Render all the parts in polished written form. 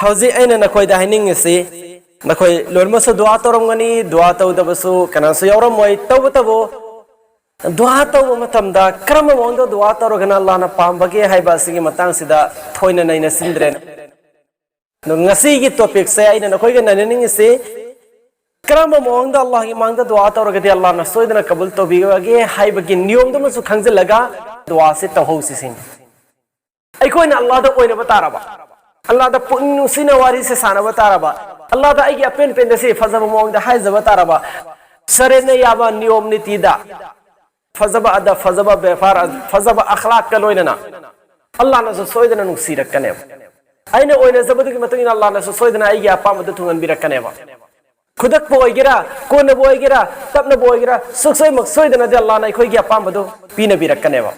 हौजी अने नखोइदा हाइनिंगसी नखोइ लोनमसु दुआ तोरमगनी दुआ तौदबसु कनासु यौरमोय तौबतबो दुआ तौब मतमदा क्रम मोंदो दुआ तौरगना अल्लाहना पामबगे हाइबा सिगी मतंगसिदा थोइना नैना सिंद्रेन ngasi topik saya ini nak kau ikan nani ni se kerana mohon dah Allah imang dah doa tau orang kata Allah nak soal dan kabul tu biar bagi hai bagi nium tu masuk khangze laga doa se tahu sih. Aku ini Allah dah oina batara ba Allah dah pun sina waris se sana batara ba Allah dah igi apen pen desi fazab mohon dah hai zabatara ba serene yaba nium ni tidak fazaba ada fazaba befar fazaba akhlak kalau ini na Allah nak soal dan nuksi rakane aina oina zabadu ki matungin Allah na soidana aigi apa madu tungan birakaneba khudak boigira kona boigira tapna boigira suksoi maksoidana de Allah na khoi gi apa madu pina birakaneba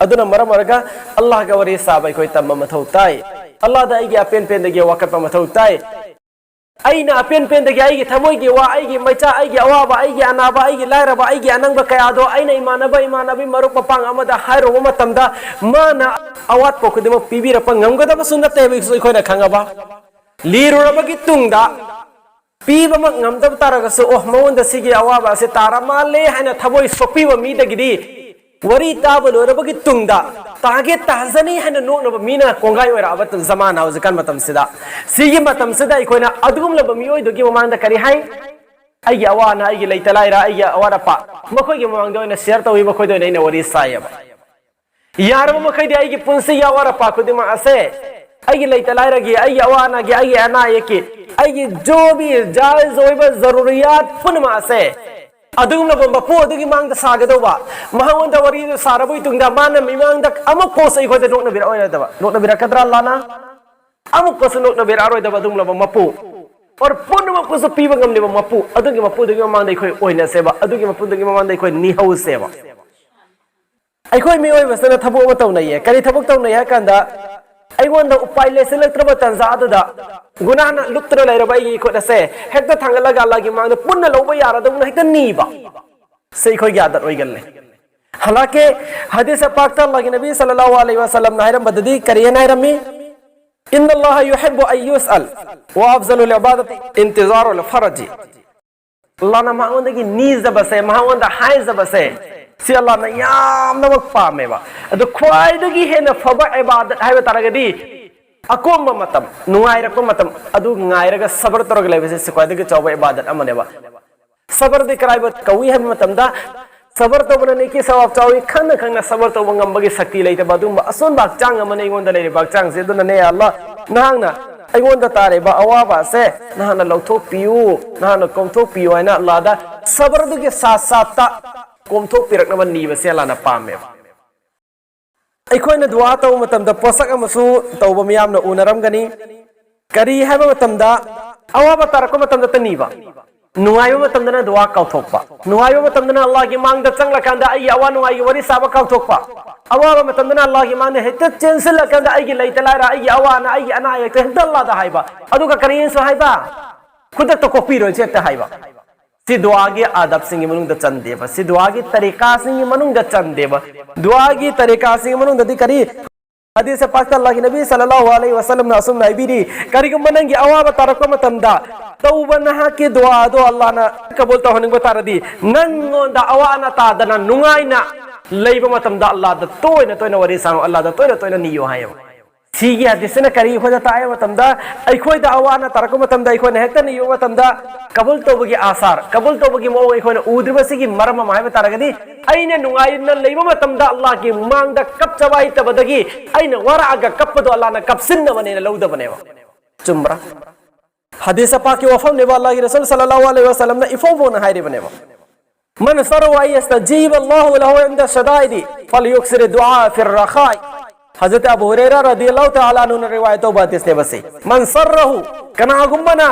aduna maramaraga Allah ga wari sabai khoi tamma mathau tai Allah da aigi apen pen de wakat pa mathau tai aina apen pen de aigi thamoi gi wa aigi maicha aigi awaba aigi anaba aigi lairaba aigi anangba kayado aina imanabi maruk papang amada hairo matamda mana awat ko kudimo pibira pa ngamgada ba sunna te bi khoi na khangaba liruraba gi tungda piba mak ngamda taraga so oh mawon da sigi awaba se taramale hana thaboi sopi ba mi da gidi wari tabalo raba gi tungda tage tahzani hana no no mina kongai ora abat zaman hauze kan matam sida sigi matam sida ikoina adugum laba mi oi dogi mamanda kari hai ai awana ai leitalaira ai awara pa makoi gi mamang doina share tawi makoi doina ina wari sayaba यार वो मखै दे आइगी पुंसे यावारा पाखुदे मा असे आइगी लैतलायरा गी आइगी अवाना गी आइगी अना यके आइगी जो भी जायज होइबा जरूरियात पुन मा असे अदुम न बपो अदुगी मांग द सागदोबा महावन द वरी द सारबोय तुंगा मान मिमांग द अमक पोस इखो द नोक न बिरा ओय दबा नोक न बिरा कदरा लाना अमक पोस नोक न बिरा रोय दबा दुम लब मपु और पुन मपु सो पीबा गम लेबा मपु अदुगी मपु दगी मांग द इखो ओय न सेबा अदुगी मपु दगी मांग द इखो निहौ सेबा अखोई मियोय बसना थबो तौनाय करी थबक तौनाय कंदा अइगोंदा उपाय लेसलत्रब तंजा अदुदा गुनाना लुत्र लैरबा इ खोदसे हेक्ता थांगलगा अल्लाहगी मांगदा पुन्ना लौबा यारदुना हेक्ता नीबा सै खोय यादत ओइगल्ले हालांकि हदीस पाक ता अल्लाह के नबी सल्लल्लाहु अलैहि वसल्लम नायरम बददी करिए नायरमी इन्नल्लाह युहिब्बु अन युसअल व अफजलुल इबादति इंतजारुल फरज अल्लाह ना मांगोंदगी नीज बसे मांगोंदा हाइज बसे si Allah na yam na magpameba adu khwai dagi hena faba ibadat haiba taragadi akom matam nuaira ko matam adu ngaira ga sabr torog lebe se khwai dagi chawba ibadat amaneba sabr de kraiba kawi ha matam da sabr to banane ki sawab chawi khana khana sabr to bangam bagi sakti leite badum ason bak chang amane ngon da leire bak chang se duna ne Allah nahang na aigon da tare ba awaba se nahana lauthok piu nahana komthok piu aina Allah da sabr dagi sat ta कोमथोक पिरकनबा नीबा से लाना पामे अखोइना दुआ तौ मतमदा पोसक अमसु तौबा मियामना उनरमगनी करी हाबा मतमदा अवाबा तारको मतमदा तनीबा नुआयो मतमदना दुआ काउथोकपा नुआयो मतमदना अल्लाह की मांग द चंगला कांदा आई अवा नुआई वरी साबा काउथोकपा अवाबा मतमदना अल्लाह की मांग ने हेत चेंसल कांदा आई लैतलारा आई अवाना आई अना आई हेत अल्लाह दा हाइबा अदुका करियन सो हाइबा खुद तो कॉपी रो चेत हाइबा si duagi adab singi manung da chandeba si duagi tarika singi manung da chandeba duagi tarika singi manung da dikari hadis pak Allah nabi sallallahu alaihi wasallam na asum naibiri kari ko manangi awaba tarako matamda tauban ha ke dua do Allah na kabul ta honing bataradi nangon da awana ta dana nungaina leiba matamda Allah da toina wari sang Allah da toina niyo hayo Sigi hadis na kari ko da tayo matamda ay koy da awana tarako matamda ay koy na hekta niyo matamda kabul to bagi asar kabul to bagi mo ay koy na udriba sigi marama mahay mataragadi ay na nungayin na leiba matamda Allah ki mangda kapsaway tabadagi ay na wara aga kapado Allah na kapsin na manila lauda banewa chumra hadis pa ki wafam ne Allah ki rasul sallallahu alaihi wasallam na ifo na hayre banewa man sarwa yastajib Allah lahu inda shadaidi falyuksir du'a fi ar-rakha'i हज़रत अबू हुरैरा रज़ियल्लाहु तआला अन्हु ने रिवायत बात इसने बसे मन सरहु कना गुम्बना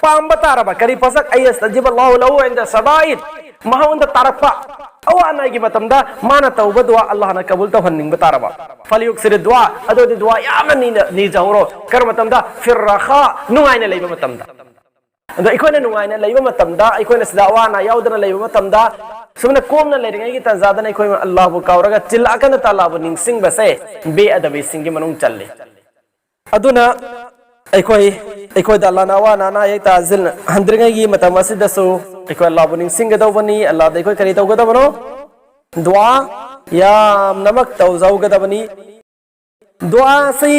पाम बतारबा करी पसक अयस्तजिब अल्लाहु लहु इंदा सदाइद महवंद तरफा अवाना की मतमदा माना तौबा दुआ अल्लाह ना कबूल तो हन्निंग बतारबा फलयुक्सिर दुआ अदो दुआ यामन नी जहरो कर मतमदा फिर रखा नुआइना लेबा मतमदा अदो इकोना नुआइना लेबा मतमदा इकोना सदावाना याउदना लेबा मतमदा सुमने कोमना लेरिंगे की तंजादा नहीं कोई अल्लाह वो कावरगा चिल्लाकन ताला वो निंगसिंग बसे बेअदबी सिंगी मनुंग चले अदुना ꯑꯩꯈꯣꯏꯗ ꯑꯜꯂꯥꯍꯅ ꯑꯋꯥ ꯑꯅꯥ ꯑꯌꯦꯛ ꯇꯥꯖꯤꯜ ꯍꯟꯗ꯭ꯔꯤꯉꯩꯒꯤ ꯃꯇꯝ ꯑꯁꯤꯗꯁꯨ ꯑꯩꯈꯣꯏ ꯑꯜꯂꯥꯍꯕꯨ ꯅꯤꯡꯁꯤꯡꯒꯗꯧꯕꯅꯤ ꯑꯜꯂꯥꯍꯗ ꯑꯩꯈꯣꯏ ꯀꯔꯤ ꯇꯧꯒꯗꯕꯅꯣ ꯗꯨआ यामनमक तौजौगदबनी दुआ से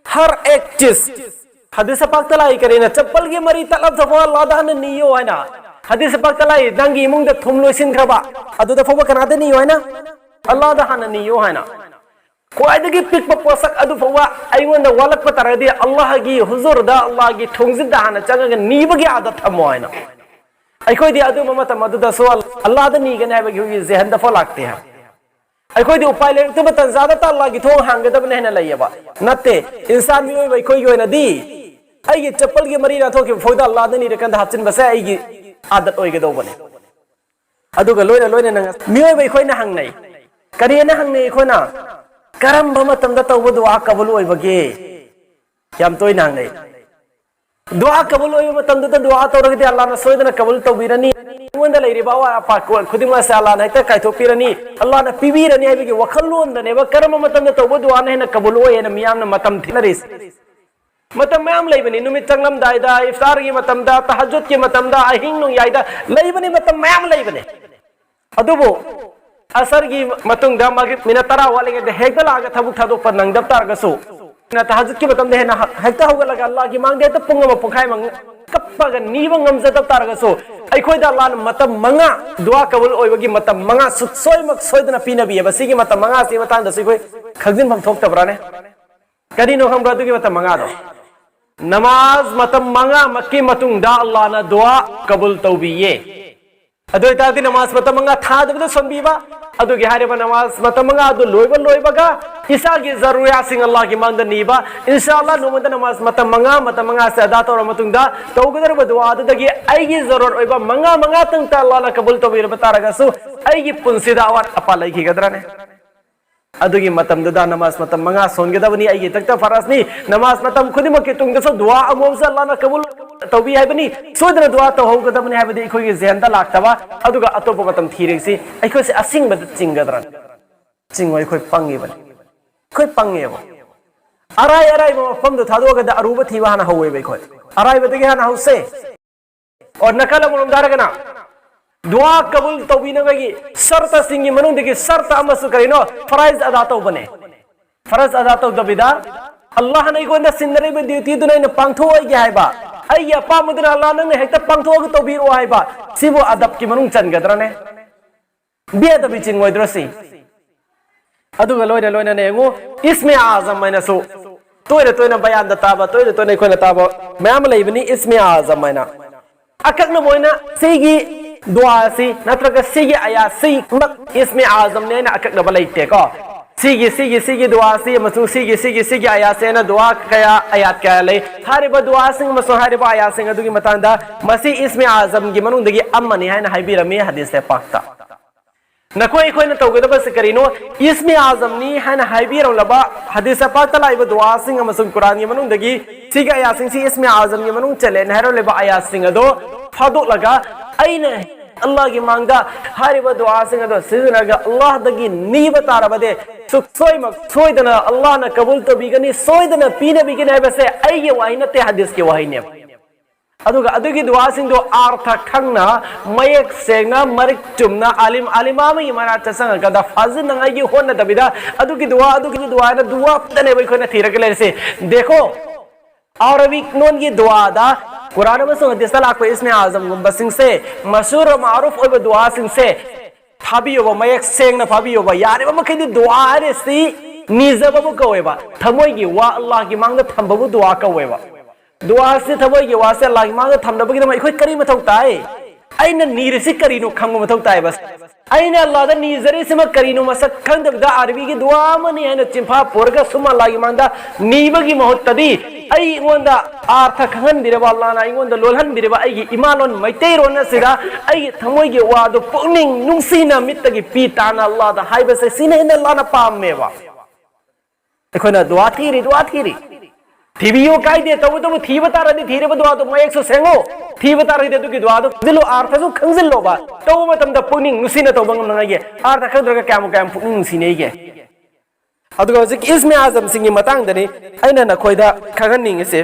हर एक चीज हदीस पाक तलाई करेना चप्पल की मरी तलब जफा अल्लाह दा नियो है ना हदीस पाक तलाई नंगी इमुंग द थुम लोइसिन खबा अदु द फबा कनादे नियो है ना अल्लाह दा हन नियो है ना ख्वाइदगी पिक पोसक अदु फवा अइवंद वालक पतरदि अल्लाह की हुजूर दा अल्लाह की थोंजिद दा हन चंग नीबगी आदत थमो है ना अखोदी अदु ममत मदुदा सो अल्लाह दा नीगन है बगी जहन द फलाकते हैं अखोदी उपाय लेते बतन ज्यादा ता अल्लाह की थों हांगदब ने लयबा नते इंसान मी ओय खोई गोयना दी अई चप्पल की मरी ना थोके फोदा अल्लाह दा नी रकन हाचिन बसे अई आदत ओयगदौबने अदुगा लोयना लोयना नंग मी ओय खोयना हांगनै करियना हांगनै खोना करम मतमदा तौब दुआ कबूल ओयबगे याम तोय नांगनै दुआ कबूल ओय मतमदा दुआ तौरगदि अल्लाह ना सोयदना कबूल तौबिरनी वंदा लेरिबा वा पाक खुदिमा से अल्लाह ना ता कायथोपिरनी अल्लाह ना पिबिरनी हायबगे वखलोन दनेबा करम मतमदा तौब दुआ ना हेना कबूल ओय ना मियाम ना मतम थिनरिस मतम मैम लेबनी नुमित चंगलम दायदा इफ्तार की मतमदा तहज्जुद की मतमदा अहिंग नु यायदा लेबनी मतम मैम लेबनी अदुबो असर की मतुंगदा मगिब मिना तरा वालेगे दे हेगदा लागा थबुक थादो पर नंगदब तारगसो ना तहज्जुद की मतम दे ना हेगदा होगा लगा अल्लाह की मांग दे तो पुंगम पुखाय मंग कप्पगा नीबं ngमजदब तारगसो अखोयदा अल्लाह न मतम मंगा दुआ कबूल ओयबगी मतम मंगा सुसोयमक सोयदना पिनबी बसिगी मतम मंगा सि मतान दसि कोई खगजिन फम थोक्तबराने कदिनो हम ब्रदुगी मतम मंगा दो नमाज मतम मंगा मक्की मतुंगदा अल्लाह ना दुआ कबूल तौबिये अदोय तादि नमाज मतम मंगा थादबद सोनबीबा अदुगी हारेबा नमाज मतम मंगा अदु लोयबगा इसा की जरूरियात सिंग अल्लाह की मांगद नीबा इंशाअल्लाह नोमद नमाज मतम मंगा से अदा तौर मतुंगदा तौगदरब दुआ अदुदगी आईगी जरूरत ओइबा मंगा तंग ता अल्लाह ना कबूल तौबिर बतारगसु आईगी पुंसिदा अवात अपा लैखिगदराने अदुगी मतम दुदा नमाज मतम मंगा सोनगदबनी आईगी तक्ता फरसनी नमाज मतम खुदिमक तुंगदसु दुआ अमोम से अल्लाह ना कबूल तौबी हायबनी सोदना दुआ तौहौगदबनी हायबदी अखोयगी जेहनदा लाक्तबा अदुगा अतोप मतम थीरेगसि अखोयसे असिंगबद चिंगदरन चिंगोय अखोय पंगिबनी अखोय पंगेबो अराय मफम दु थादोगदा अरुब थीबा हना हौवेबे अखोय अरायबदगी हना हौसे और नकल मुलम दारगना दुआ कबूल तौबीनबगी शर्त सिंगी मनुंदगी शर्त अमसु करिनो फराइज अदा तौबने फरज अदा तौदबिदा अल्लाह ने इगोंदा सिंदरेबे ड्यूटी दुनै न पांथो ओइगे हायबा आई अपामदना अल्लाह नंग हेक्ता पांथोग तौबीरो हायबा सिबो अदब की मनुंग चनगदरने बेदबि चिंगोयद्रसि अदुगा लोयना नेंगो इसमें आजम मैनसु तोयना बयान दा ताबा तोयना इखोना ताबा मयाम लेबनी इसमें आजम मैना अककन मोयना सिगी दुआ सी नत्रग सिगी आया सी मक इसमें आजम ने अकक बलैते को सिगी दुआ सी मसु सिगी आया से ना दुआ कया आयात क्या ले हारिबा दुआ सिंग मसु हारिबा आया सिंग अदुगी मतांदा मसी इसमें आजम की मनुंदगी अम्मनी है ना हाइबिरमी हदीस से पाक्ता नकोई कोई न तौगदब से करिनो इसमें आजम नी है ना हाइबिरम लबा हदीस से पाक्ता लाइबा दुआ सिंग मसु कुरान की मनुंदगी सिगी आया सिंग सी इसमें आजम की मनुंग चले नहरो लेबा आया सिंग दो फादो लगा अइने अल्लाह की मांगदा हारिबा दुआ सिंग दो सिजनगा अल्लाह दगी नी बतारबदे सोयदना अल्लाह ना कबूल तो बिगनी सोयदना पीने बिगने हैबसे अइगे वाहिनते हदीस के वाहिने अदुगा अदुगी दुआ सिंग दो अर्थ खंगना मयक सेंगना मरिक चुमना आलिमा में मरा चसंग गदा फाजिल नंगाई होन दबिदा अदुगी दुआ ना दुआ तने बई खोना थीरक लेसे देखो अरबिक नोन की दुआ दा कुरान में हदीस लाको इसमें आजम गुंबा सिंह से मशहूर और मारूफ और दुआ सिंह से फाबियो मयक सेंग न फाबियो यारे मखैदी दुआ रे सी निजबबु कवेबा थमोयगी वा अल्लाह की मांग थंबबु दुआ कवेबा दुआ से थमोयगी वा से अल्लाह की मांग थंबबगी दम अखोय करी मथौ ताय अइना नीरसी करीनो खंगो मथौ ताय बस अइना अल्लाह दा नीजरे सिमा करीनो मसक खंदबदा अरबी की दुआ मनी हैन चिंफा पोरगा सुमा अल्लाह की मांगदा नीबगी महत्तदी अई इंगोंदा अर्थ खंगन बिरबा अल्लाह ना इंगोंदा लोलहन बिरबा अई इमालोन मैतै रोन सिदा अई थमोयगी वादो पुनिंग नुंसीना मित्तगी पी ताना अल्लाह दा हाइबसे सिने न अल्लाह ना पामेवा एखोना दुआ थीरी थीबियो कायदे तब थी बता रही थीरे दुआ तो मैं 100 सेंगो थी बता रही दुगी दुआ तो दिलो अर्थ सु खंजिलो बा तो मतम द पुनिंग नुसीना तो बंग नंगे अर्थ खंद्रगा क्या पुनिंग नुसीने गे अदुगा इसमें आजम सिंह की मतंग दनी अइना नखोयदा खगन निंग से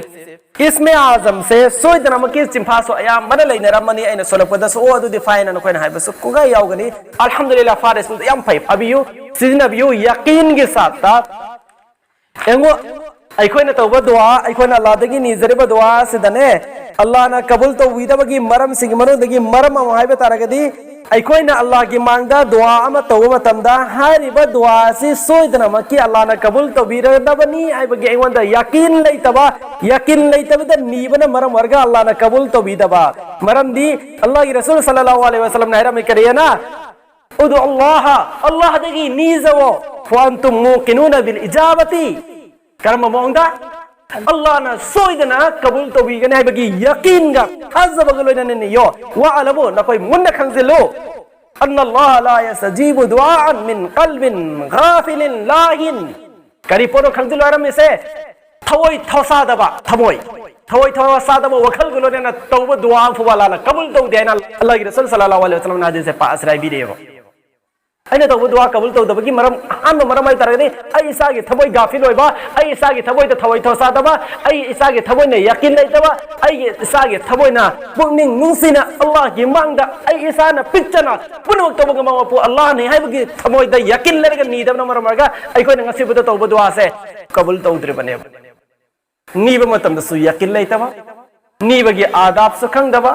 इसमें आजम से सोइदना मकी चिंफासो अयाम मन लेनरमनी अइना सोलपदसो ओ अदुदि फाइना नखोइना हाइबसो कुगा यावगनी अल्हम्दुलिल्लाह फारेस याम फाइ अबियु सिजनबियु यकीन के साथ ता एंगो अखोइना तौबा दुआ अखोइना अल्लाह निजरबा दुआ सिदने अल्लाह ना कबूल तो विदबगी मरम सिंग मनुदगी मरम हाइबा तारगदी अखोइना अल्लाह की मांगदा दुआ अमा तौबा मतमदा हारिबा दुआ सि सोइदना मकी अल्लाह ना कबूल तो बिरदबनी हाइबगी अइवंदा यकीन लेतबदा नीबना मरम वर्गा अल्लाह ना कबूल तो बिदबा मरम दी अल्लाह की रसूल सल्लल्लाहु अलैहि वसल्लम ने हरम करियना उदु अल्लाह दगी नीजवो फअंतुम मुकिनुना बिल इजाबती कर्म मोंदा अल्लाह ना सोइदना कबूल तो बिगने है बगी यकीन गा हजबगलो ने यो वा अलबो न कोई मुन खंजिलो अन अल्लाह ला यसजीबु दुआअन मिन कल्बिन गाफिलिन लाहिन करी पोरो खंजिलो आरम से थवोई थौसादबा थवोई थौसादबा वखल गलो ने तौबा दुआ फुवाला ना कबूल तो देना अल्लाह की रसूल सल्लल्लाहु अलैहि वसल्लम ने से पास राय बिरेबो अने तो दुआ कबूल तो दबगी मरम आन मरम आई तरगदे आई इसा के थबोय गाफिल होइबा आई इसा के थबोय तो थवोय थौसादबा आई इसा के थबोय ने यकीन लेतबा आई इसा के थबोय ना पुनिंग नुसिना अल्लाह की मांगदा आई इसा ना पिक्चना पुनवक तबग मापु अल्लाह ने हाइबगी थबोय द यकीन लेरग नीदबना मरमगा आई कोइ ngasi बुद तो दुआ से कबूल तो उद्रि बने नीब मतम दसु यकीन लेतबा नीबगी आदाब से खंगदबा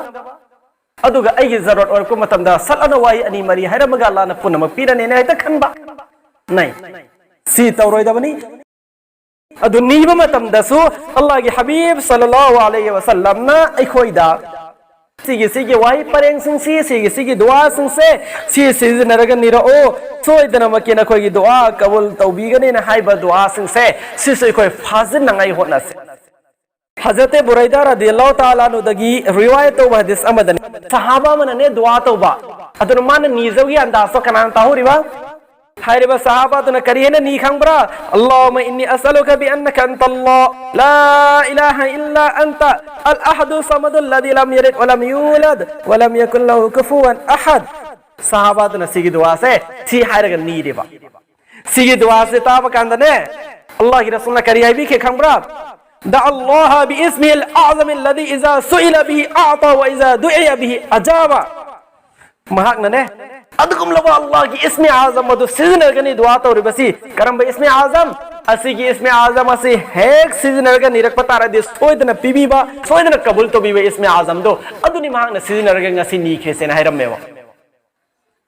अदुगा अगी जरूरत और को मतमदा सलना वाई अनि मरी हैरमगा अल्लाह न पुनमक पिरने ने हेता खनबा नहीं सी तौरोइदबनी अदु नीब मतमदसु अल्लाह के हबीब सल्लल्लाहु अलैहि वसल्लम ना अखोइदा सिगी वाई परेंग सिगी दुआ से नरग निरओ सोइदना मके न खोगी दुआ कबूल तौबीगने न हाइबा दुआ से खोय फाजिल नंगाई होनसे हजरत बुरैदा रदियल्लाहु ताला नु दगी रिवायत तो हदीस अमदन सहाबा मन ने दुआ तौबा अदुन मान नीजवी अंदासो कनान ताहुरिबा हायरिबा सहाबा तो न करिए नी खंबरा अल्लाहुम्मा इन्नी असअलुका बि अन्नका अंतल्लाह ला इलाहा इल्ला अंता अल अहदु समदुल लदी लम यलिद व लम यूलद व लम यकुल लहु कुफुवन अहद सहाबा तो न सिगी दुआ से सी हायरग नी देबा सिगी दुआ से ताब कांदने अल्लाह की रसूल न करिए भी के खंबरा दा अल्लाह बिइस्मिल आज़म अल्लज़ी इज़ा सुइला बिही अअता व इज़ा दुइया बिही अजाबा महाकने अदकुम लवा अल्लाह की इस्मे आज़म मदु सिजनगनी दुआ तो रिबसी करम इस्मे आज़म असी की इस्मे आज़म असी हेक सिजनगन निरक पता रदि सोइदन पिबीबा सोइदन कबूल तो बिवे इस्मे आज़म दो अदुनि महाकने सिजनगन ngasi नी खेसे न हैरमेवा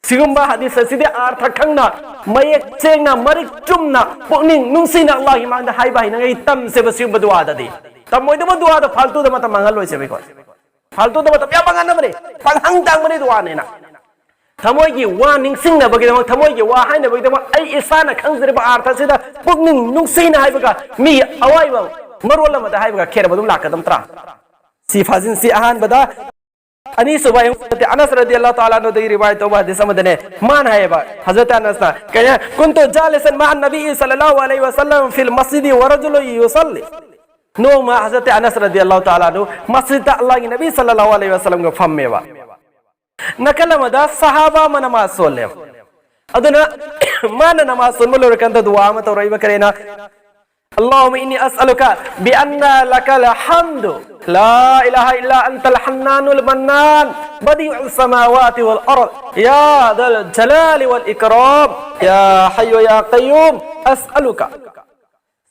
सिगुम्बा हदीस सिदे अर्थ खंगना मयेक चेंगना मरिक चुमना पुनिंग नुंसिना अल्लाह की मांगदा हाइबा हिनंगै तम से बसिउ बदुआ ददि तम मोइद बदुआ द फालतू द मत मंगल होइसे बेको फालतू द मत या मंगन मरे पंहंग तांग मरे दुआ नेना थमोय की वा निंगसिंग न बगे थमोय की वा हाइन बगे आई इसाना खंगजरिबा अर्थ सिदा पुनिंग नुंसिना हाइबगा मी अवाइबा मरोल मत हाइबगा खेर बदुम लाकदम त्रा सिफाजिन सि आहान बदा अनि सुबह अनस रदियल्लाहु ताला नो दी रिवायत तौबा हदीस मदने मान है बा हजरत अनस ना कहे कुंतु जालिसन मा नबी सल्लल्लाहु अलैहि वसल्लम फिल मस्जिद व रजुल युसल्ली नो मा हजरत अनस रदियल्लाहु ताला नो मस्जिद अल्लाह की नबी सल्लल्लाहु अलैहि वसल्लम को फम में बा नकल मदा सहाबा मन नमाज सोले अदुना मान नमाज सोल मोल रकंत दुआ मत रहिबा करेना اللهم إني أسألك بأن لك الحمد لا إله إلا أنت الحنان المنان بديع السماوات والأرض يا ذا الجلال والإكرام يا حي يا قيوم أسألك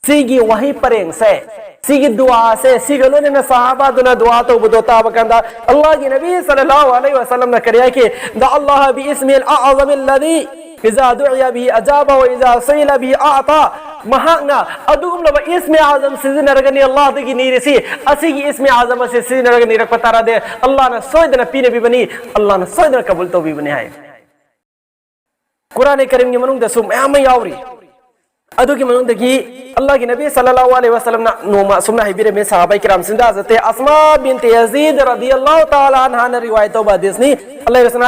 سيجي وهي پرين से سيجي दुआ से सिगलो ने सहाबा दुना दुआ तो बदोता बकंदा अल्लाह की नबी सल्लल्लाहु अलैहि वसल्लम ने करिया कि दा अल्लाह बिइस्मिल अअज़म अल्लज़ी इज़ा दुइया बिही अजाबा व इज़ा सुइला बिही अअता महाना अदुम लब इसमें आज़म सिजन रगनी अल्लाह दगी नीरसी असी की इसमें आज़म से सिजन रगनी रख पता दे अल्लाह ने सोइदन पीने भी बनी अल्लाह ने सोइदन कबूल तो भी बने है कुरान करीम के मनुंग दसुम मैं यावरी अदु की मनुंग दगी अल्लाह की नबी सल्लल्लाहु अलैहि वसल्लम ना नोमा सुन्ना हिबिरे में सहाबा किराम सिंदा हज़रत अस्मा बिन्त यजीद रदियल्लाहु ताला अन्हा ने रिवायत तो हदीसनी अल्लाह रसूल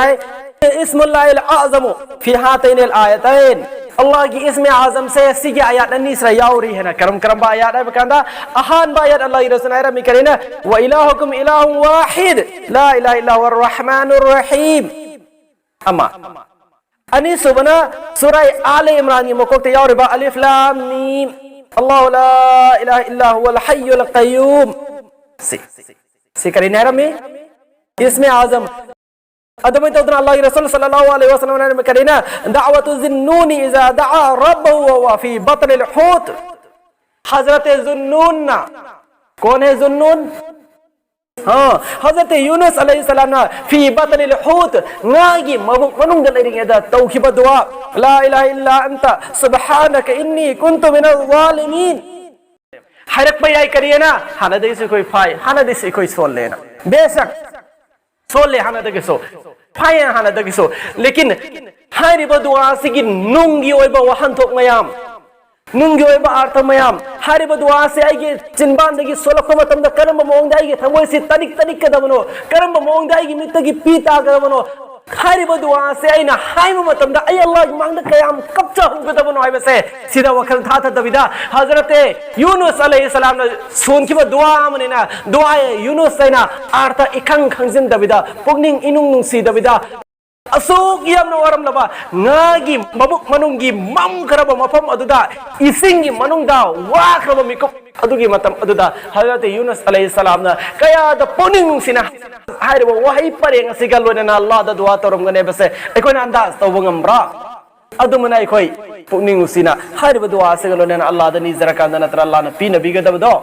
इस्मुल्लाहिल आज़म फी हातैनिल आयतैन अल्लाह की इसमें आज़म से ऐसी की आयत अन्नीसरा यावरी है ना करम करम आयत है बकांदा अहान बायत अल्लाह रसूल ने रमी करेना व इलाहुकुम इलाहुन वाहिद ला इलाहा इल्ला हुवर रहमानुर रहीम अमा अनि सुबना सूरह आले इमरान की मकोक ते यावरी बा अलिफ लाम मीम अल्लाहु ला इलाहा इल्ला हुवल हय्युल क़य्यूम सी करी नहरमी इसमें आजम अदम तो अल्लाह के रसूल सल्लल्लाहु अलैहि वसल्लम ने करी ना दावतु ज़ुन्नून इज़ा दआ रब्बहु व फी बतनिल हूत हजरत ज़ुन्नून ना कौन है ज़ुन्नून हाँ हजरत यूनुस अलैहिस्सलाम ना फी बतनिल हूत नागी मबुक मनुंग दलेरिंगेदा तौखिबा दुआ ला इलाहा इल्ला अंता सुब्हानक इन्नी कुन्तु मिनज़ ज़ालिमीन हरक बयाई करिए ना हानदे से कोई फाय हानदे से कोई सोल लेना बेशक सोल ले हानदे सो फाय हानदे सो लेकिन हारिबा दुआ सिगी नुंगी ओइबा वहन थोक मयाम नुंगी ओइबा अर्थ मयाम हारिबा दुआ से आइगे चिनबानदगी सोलक मतम द करम मोंग दाइगे थमोय से तनिक तनिक कदमनो करम मोंग दाइगे मितगी पीता कदमनो हारिबा दुआ से आइना हाइम मतम द अय अल्लाह मांग द कयाम कब्चा हुकदमनो आइबे से सीधा वखल था दबिदा हजरत यूनुस अलैहिस्सलाम ने सोनखिबा दुआ मनेना दुआ यूनुस सैना अर्थ इखंग खंजिन दबिदा पुगनिंग इनुंग नुंसी दबिदा असोक यामना वरम लबा नागी मबुक मनुंगी मम खरबा मफम अदुदा इसिंगी मनुंगदा वा खरबा मिकुप अदुगी मतम अदुदा हजरत यूनुस अलैहिस्सलाम ना कया द पुनिंग सिना हाइरबा वही परेंग सिगल लोना अल्लाह द दुआ तोरमगने बसे एकोना अंदाज तौबंगमब्रा अदुमना एकोय पुनिंग सिना हाइरबा दुआ सिगल लोना अल्लाह द निजरा कांदा नत्र अल्लाह न पीन बिगदबदो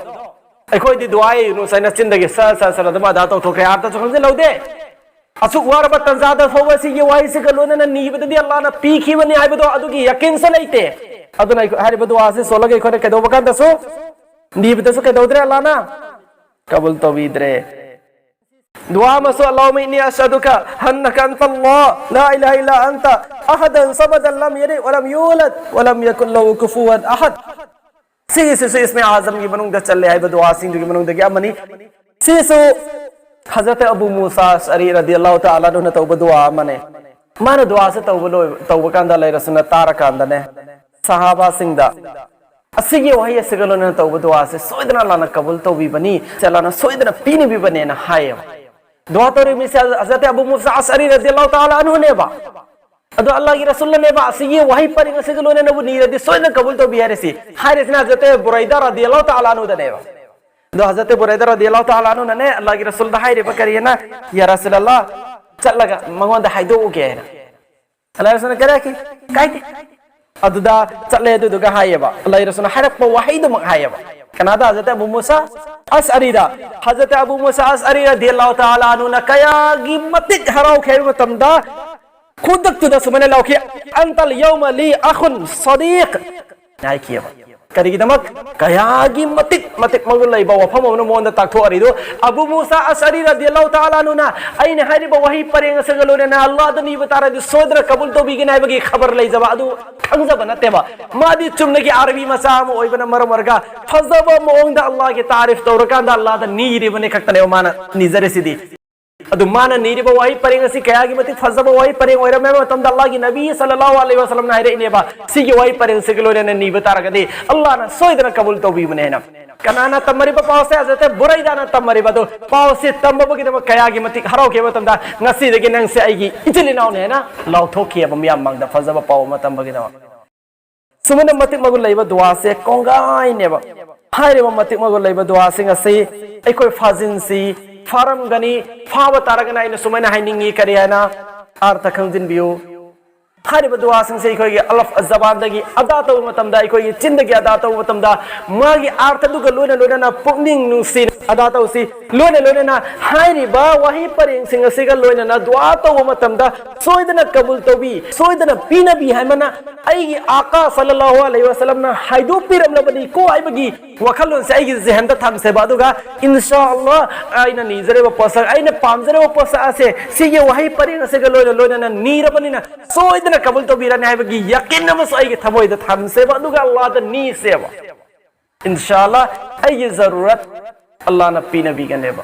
एकोय दि दुआ यूनुस ना चिंदगे स दमा दा तो थोके आर्त चखंजे लौदे असुक वारब तंजादा होवसी ये वाई से गलोने नीबददी अल्लाह ना पीखीबनी हाइबदो अदुगी यकीन से लेते अदुना हारिबो दुआ से सोलगे कोने केदो बका दसो नीबदसो केदोद्रे अल्लाह ना कबूल तो बीद्रे दुआ मसो अल्लाहुम्मा इन्नी अशहदुका अन्नका अंतल्लाह ला इलाहा इल्ला अंता अहदन समदन लम यलिद व लम यूलद व लम यकुल लहु कुफुवन अहद से इसमें आजम की बनूंग द चले हाइबो दुआ सिंह की बनूंग द क्या मनी से हजरत अबू मूसा अशअरी रदियल्लाहु ताला अन्हु तौबा दुआ मने माने दुआ से तौबा कांदा लेरसुना तारा कांदने सहाबा सिंहदा असिगे वही सिगलोने तौबा दुआ से सोइदना लाना कबूल तौबी बनी चलाना सोइदना पीनी भी बने ना हाय दुआ तोरे में से हजरत अबू मूसा अशअरी रदियल्लाहु ताला अन्हु ने बा अदो अल्लाह की रसूल ने बा असिगे वही पर सिगलोने न वो नीरदी सोइदना कबूल तो बियारे सी हाय रसना हजरत बुरैदा रदियल्लाहु ताला अन्हु दने बा दो हजरत बुरैदा रदियल्लाहु ताला अन्हु ने अल्लाह की रसूल दा हायरे बकरिए ना या रसूल अल्लाह चल लगा मंगों दा हायदो उगे है अल्लाह रसूल ने करे कि काइते अदुदा चले दुगा हायबा अल्लाह रसूल हरक प वहीद मंग हायबा कनादा हजरत अबू मूसा अशअरी दा हजरत अबू मूसा अशअरी रदियल्लाहु ताला अन्हु ने कया गी मतिक हराव खेर मतमदा खुदक तुदा सुमने लौकी अंतल यौम ली अखुन सदीक नाय किया करीगी दमक कयागी मतिक मतिक मगुल लैबा वफम अमन मोंदा ताक्थो अरिदो अबू मूसा अशअरी रदियल्लाहु ताला अन्हु ना अइने हारिबा वही परेंग सगलोने ना अल्लाह द नीब तारा दि सोदर कबूल तो बिगिन आइबगी खबर लै जबा अदु खंगजब नतेबा मादी चुमने की अरबी मसाम ओइबना मरमरगा फजब मोंदा अल्लाह की तारीफ तौरकांदा अल्लाह द नीरी बने खक्तने माना निजरे सिदी अदु माना नीरिबा वही परेंग सी कयागी मतिक फजब वही परेंग ओइरा मेम तम द अल्लाह की नबी सल्लल्लाहु अलैहि वसल्लम ना हाइरे इनेबा सिगी वही परेंग सगलोने ने नीब तारा गदे अल्लाह ना सोइदना कबूल तो भी बने ना कनाना तमरी पाव से हजरत बुरैदा ना तमरी बदो पाव से तंबबगी दम कयागी मतिक हराव के मतम दा ngasi दगे नंग से आइगी इचली नाव ने ना लाउथोखी अब मियाम मंग दा फजब पाव मतम बगी दम सुमन मतिक मगुल लैबा दुआ से कोंगाई नेबा हाइरेबा मतिक मगुल लैबा दुआ से ngasi एकोय फाजिन सी फारम गनी फाव तारगना इन सुमन हाइनिंगी करी है ना अर्थ खंजिन बियो हारिबा दुआ सिंह से इकोय अलफ जबान दगी अदा तो मतम दा इकोय चिंदगी अदा तो मतम दा मागी अर्थ दुग लोने लोने ना पुनिंग नुसी अदा तो सी लोने लोने ना हारिबा वही पर सिंह सिग लोने ना दुआ तो मतम दा सोइदना कबूल तो भी सोइदना पीना भी है मना आईगी आका सल्लल्लाहु अलैहि वसल्लम ना हाइदो पिरम लबनी को आइबगी वखलोन से आईगी जहन दा थम से बादुगा इंशाअल्लाह आइना निजरे व पस आइना पामजरे व पस आसे सिगे वही पर सिग लोने लोने ना नीर बनी ना सोइदना कबूल तो बीरा ने बगी यकीन न मसई के थमोय द थम से बादुगा अल्लाह द नी सेवा इंशाअल्लाह आई जरूरत अल्लाह न पी नबी गने बा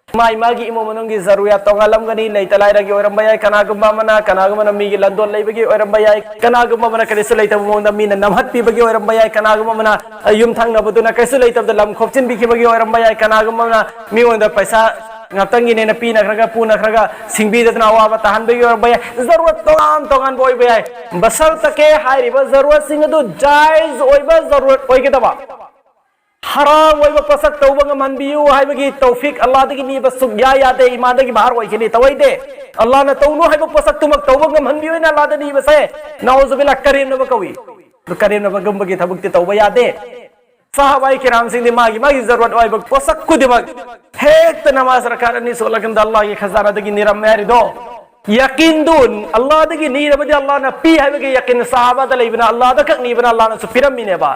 माई मागी इमो मनोंगी जरूरत तो गलम गनी नहीं तलाई रगी ओरम बयाय कनागुम्बा मना मी गी लंदोल लई बगी ओरम बयाय कनागुम्बा मना करेस लई तब मोंदा मी न नमहत पी बगी ओरम बयाय कनागुम्बा मना युम थंग न बदुना कैसे लई तब द लम खोपचिन बिखि बगी ओरम बयाय कनागुम्बा मना मी ओंदा पैसा ngaptangi ne na pina khraga puna khraga singbi datna wa ba tahan begi or baya zarurat togan boy baya basar take hairi ba zarurat sing do jaiz oi ba zarurat oi ke daba हराम ओइबा पसक तौबा ngmanbiu haibagi tawfik Allah dagi ni basuk ya yade iman dagi bahar oi kini tawaide Allah na tawnu haiba pasak tumak tauba ngmanbiu na Allah dani base nauzubillah karim na bakawi to karim na bagam bagi thabukti tauba yade sahabai kiram sing di magi zarurat oi bag pasak ku dimag hek namaz rakar ni solakan Allah ye khazana dagi niram mari do yakin dun Allah dagi ni rabadi Allah na pi haibagi yakin sahaba da leibna Allah da kak ni bana Allah na supiram mine ba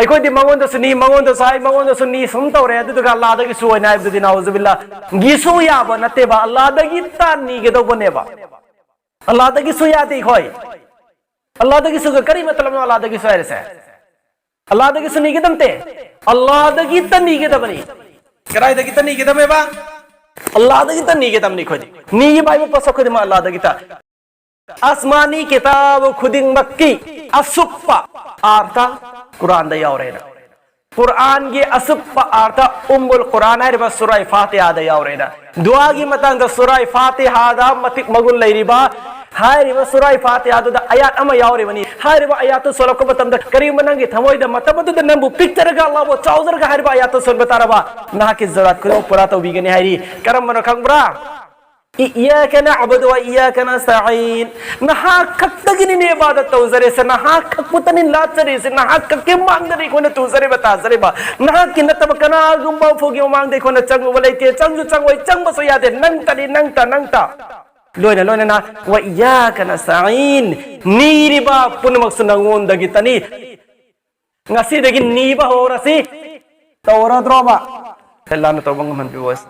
अखोई दी मंगों सुनी मंगों साई मंगों सुनी सुनता रहे तो का अल्लाह दगी सुई ना इब्दुदी नाउजुबिल्ला गिसु या बनते बा अल्लाह दगी तानी के तो बने बा अल्लाह दगी सुई आती खोई अल्लाह दगी सुगर करी मतलब अल्लाह दगी सुई से अल्लाह दगी सुनी के दमते अल्लाह दगी तनी के दबनी कराई दगी तनी के दमे बा अल्लाह दगी तनी के दमनी खोई नी ये बाई में पसो खुद में अल्लाह दगी ता आसमानी किताब खुदिंग मक्की असुप्पा आर्ता कुरान दा यावरेना कुरान गे असुप्पा आर्ता उम्मुल कुरान है बस सूरा फातिहा दा यावरेना दुआ गी मतंग दा सूरा फातिहा दा मतिक मगुल लैरिबा हाय रिबा सूरा फातिहा दा आयात अमा यावरे बनी हाय रिबा आयात सोलो को मतम दा करीम मनंगे थमोय दा मतम दा नंबु पिक्चर गा अल्लाह वो चाउजर गा हाय रिबा आयात सोल बतारबा ना की जरूरत को पूरा तो बिगने हायरी करम मन खंबरा इय्याका नअबुदु व इय्याका नस्तईन नहा खक्तगिनी ने इबादत तौजरे से नहा खपुतनी लाचरे से नहा कके मांग दे को न तौजरे बता जरे बा नहा कि न तब कना गुंबा फोगियो मांग दे को न चंग वले के चंग चंग वई चंग बसो यादे नंगता लोयना ना व इय्याका नस्तईन नीरिबा पुनमक सुनंगोन दगी तनी ngasi dagi niba horasi tawra droba Allah na tawbang man biwas